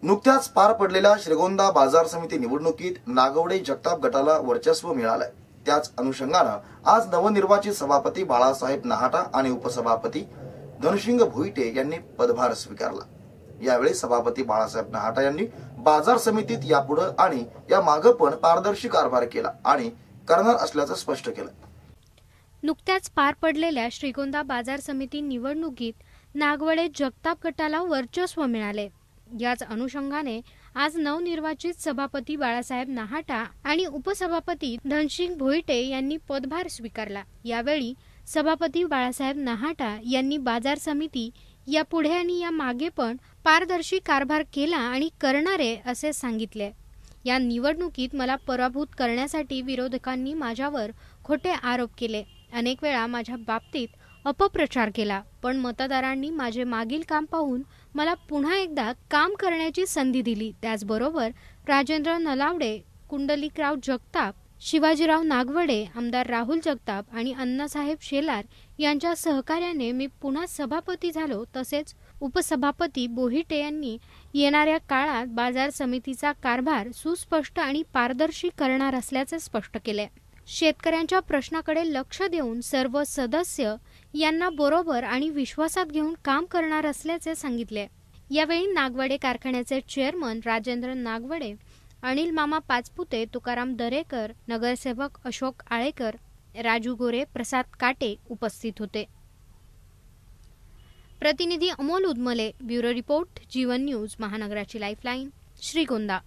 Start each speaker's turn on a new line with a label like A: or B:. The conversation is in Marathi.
A: नुकत्याच पार पडलेल्या श्रीगोंदा बाजार समिती निवडणुकीत नागवडे जगताप गटाला वर्चस्व मिळालंय। त्याच अनुषंगानं आज नवनिर्वाचित सभापती बाळासाहेब नहाटा आणि उपसभापती धनसिंग भोईटे यांनी पदभार स्वीकारला। यावेळी सभापती बाळासाहेब नहाटा यांनी बाजार समितीत यापुढे आणि या मागे पण पारदर्शी कारभार केला आणि करणार असल्याचं स्पष्ट केलं।
B: नुकत्याच पार पडलेल्या श्रीगोंदा बाजार समिती निवडणुकीत नागवडे जगताप गटाला वर्चस्व मिळाले। याच अनुषंगाने आज नवनिर्वाचित सभापती बाळासाहेब नहाटा आणि उपसभापती धनसिंग भोईटे यांनी पदभार स्वीकारला। यावेळी सभापती बाळासाहेब नहाटा यांनी बाजार समिती यापुढे आणि या मागे पण पारदर्शी कारभार केला आणि करणारे असे सांगितले। या निवडणुकीत मला पराभूत करण्यासाठी विरोधकांनी माझ्यावर खोटे आरोप केले, अनेक वेळा माझ्या बाबतीत अपप्रचार केला, पण मतदारांनी माझे मागील काम पाहून मला पुन्हा एकदा काम करण्याची संधी दिली। त्याचबरोबर राजेंद्र नलावडे, कुंडलिकराव जगताप, शिवाजीराव नागवडे, आमदार राहुल जगताप आणि अण्णासाहेब शेलार यांच्या सहकार्याने मी पुन्हा सभापती झालो। तसेच उपसभापती भोईटे यांनी येणाऱ्या काळात बाजार समितीचा कारभार सुस्पष्ट आणि पारदर्शी करणार असल्याचे स्पष्ट केले। शेतकऱ्यांच्या प्रश्नाकडे लक्ष देऊन सर्व सदस्य यांना बरोबर आणि विश्वासात घेऊन काम करणार असल्याचे सांगितले। यावेळी नागवडे कारखान्याचे चेअरमन राजेंद्र नागवडे, अनिल मामा पाचपुते, तुकाराम दरेकर, नगरसेवक अशोक आळेकर, राजू गोरे, प्रसाद काटे उपस्थित होते। प्रतिनिधी अमोल उदमले, ब्युरो रिपोर्ट, जीवन न्यूज, महानगराची लाईफलाईन, श्रीगोंदा।